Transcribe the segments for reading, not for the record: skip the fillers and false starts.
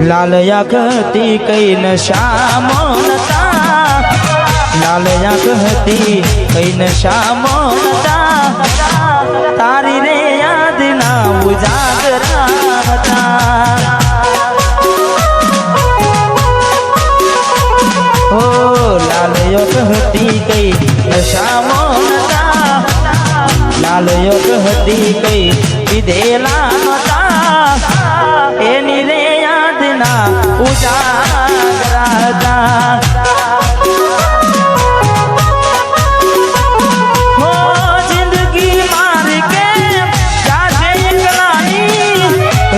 लाल आँखती कई नशा मोनता, लाल आँखती कई नशा मोनता, तारी रे याद ना उजागरा था। ओ लाल आँखती कई नशा मोनता, लाल आँखती कई विधेला था, एनी रे याद ना उजागरा था। हो जिंदगी मार के जाते एकलानी,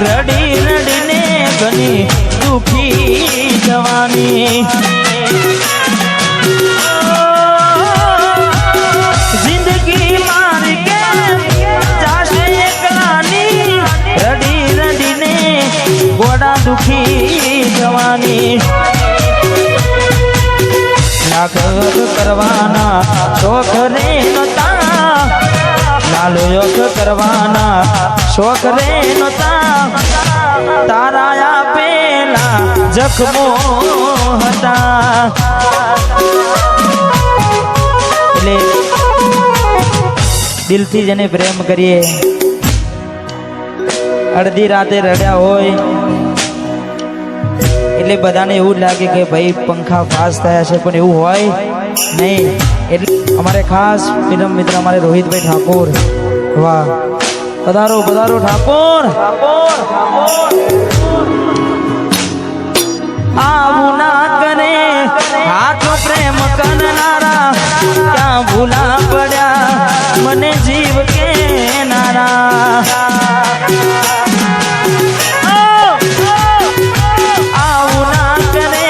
रड़ी रड़ीने बनी दुखी जवानी। जिंदगी मार के जाते एकलानी, रड़ी रड़ीने गोड़ा दुखी जवानी। लाख करवाना शौक रे नोता, लाल योग करवाना शौक रे नोता, तारा पेला जख्मो हता। એટલે દિલથી જેને પ્રેમ કરીએ, અડધી રાતે રડ્યા હોય એટલે બધાને એવું લાગે કે ભાઈ પંખા પાસ થયા છે, પણ એવું હોય નહીં। એટલે અમારે ખાસ ફિલ્મ મિત્ર અમારે રોહિતભાઈ ઠાકોર, વાહ પધારો પધારો ઠાકોર। આવું ના કરે હાથ પ્રેમ કરનારા, ક્યાં ભૂલા પડ્યા મને જીવ કે નારા। આવું ના કરે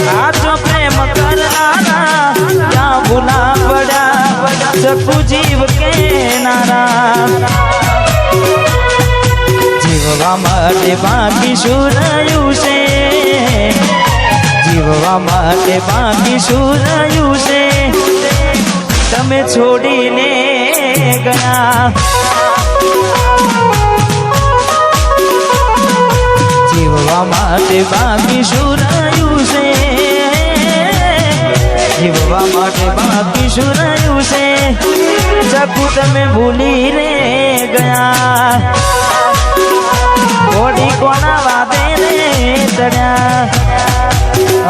હાથ પ્રેમ કરનારા, ક્યાં ભૂલા પડ્યા શકુ જીવ કે નારા। જીવવા માટે બાકી શું રહ્યું છે, જીવવા માટે બાકી શું રહ્યું છે, તમે છોડીને ગયા। જીવવા માટે બાકી શું રહ્યું છે, જીવવા માટે બાકી શું રહ્યું છે, શકુ તમે ભૂલી રે ગયા। ઓડી કોના વાદે રે ચડ્યા,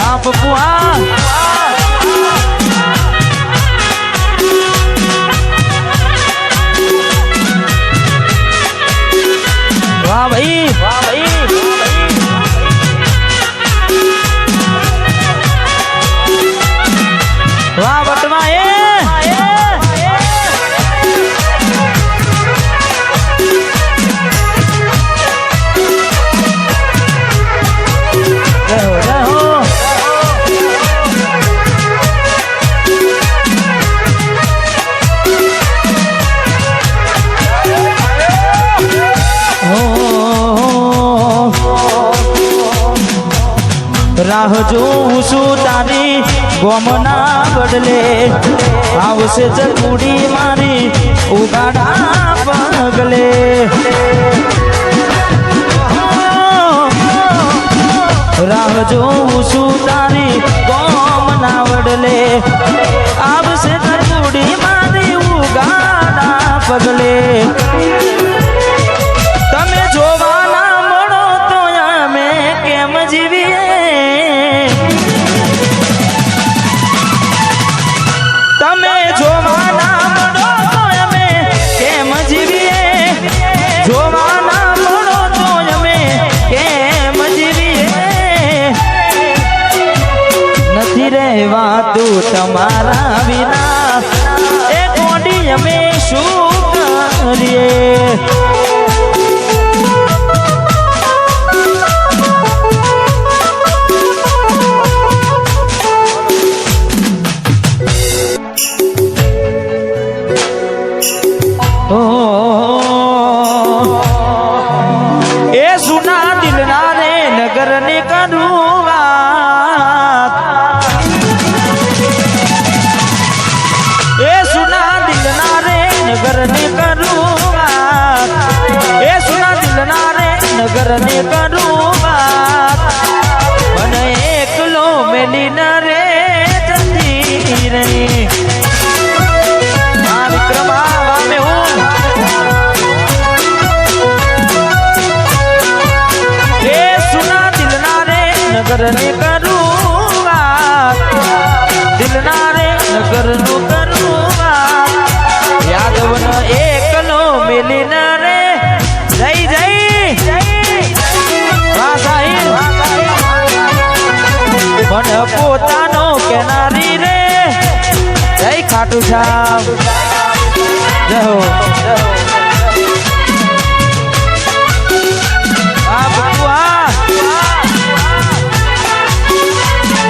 આ પપ્પુઆ વાહ ભાઈ, વાહ ભાઈ, વાહ બટવા એ રાહ જોઉં છું તારી ગોમના બદલે, આવશે ચકુડી મારી ઉગાડા પગલે। રાહ જોઉં છું તારી ગોમના બદલે, આવશે ચકુડી મારી ઉગાડા પગલે। તમે જોવાના મળો તો અમે કેમ જીવીએ, તમે જોવાના મળો તો અમે કેમ જીવીએ, જોવાના મળો તો અમે કેમ જીવીએ। નથી રહેવાતું તમારા વિના, એ કોડી અમે શું કરીએ। એ સુના દિલના રે નગર ને કરું વાત, એ સુના દિલના રે નગર ને કરું વાત, ગુરુ સાહેબ જય હો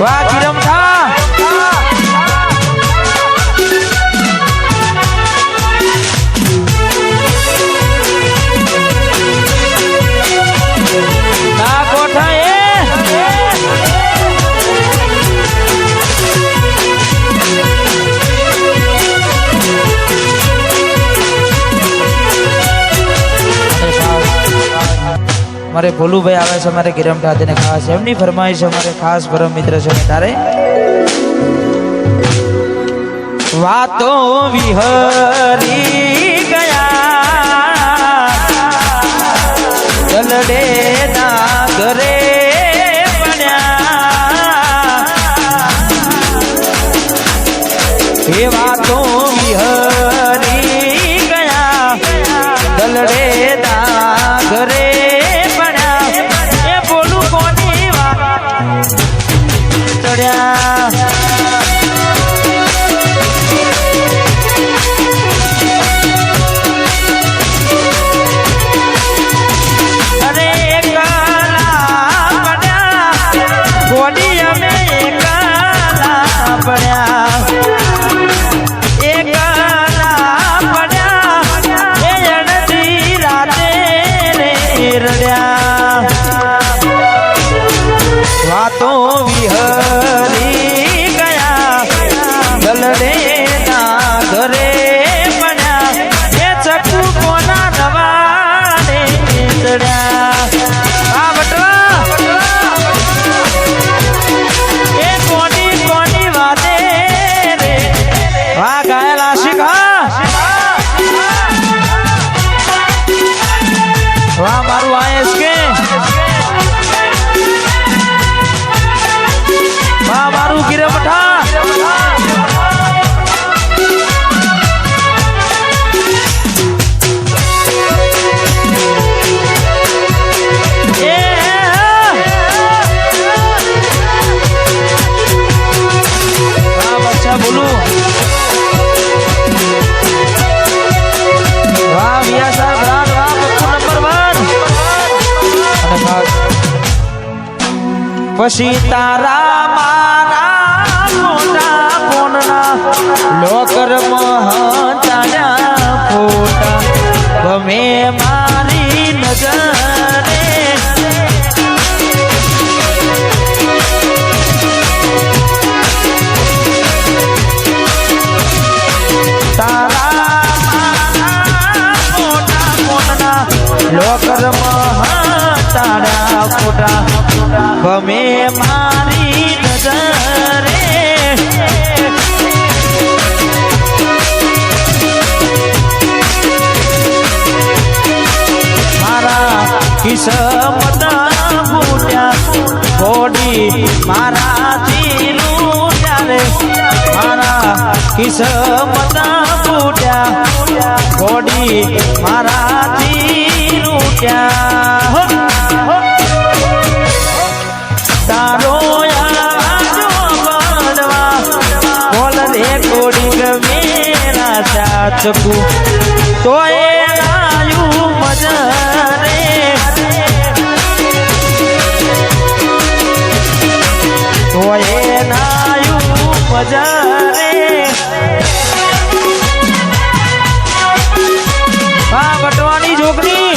વાહ કિરમ થા ના કોઠા એ મારે ભોલુભાઈ આવે છે મારે કિરમ ઠાકોરને ખાસ એમની ફરમાઈશ અમારે ખાસ પરમ મિત્ર છે તારે વાતો વિહરી ગયા જલડે ના ઘરે બન્યા એ વાતો વિહરી ગયા જલડે ના ઘરે વાતો વિહરી ગયા ગલડે ના ઘરે બન્યા એ ચકુ કોના નવાને ચડ્યા આ બટવા એ કોની કોની વાતે રે વાહ ગાયલ આશિક વાહ મારું આયસ કે મારું ગિરમઠા બચ્ચા બોલું વાહ વિયા સાહેબ રાત વાહ નંબર 1 પછી તારા લોકર મહાચાર્યા ફોટા ગમે મારી નજરે તારા ફોટા કોના લોકર મહાચાર્યા ફોટા ગમે મારી નજરે કિસ્મત ફૂટ્યા ઘોડી મારાથી લૂટ્યા રે મારા કિસ્મત ફૂટ્યા ઘોડી મારાથી લૂટ્યા તારો બોલ રે ઘોડી મેરા ચાચકુ તો એ આયુ મજા બજારે આ વટવાની છોકરી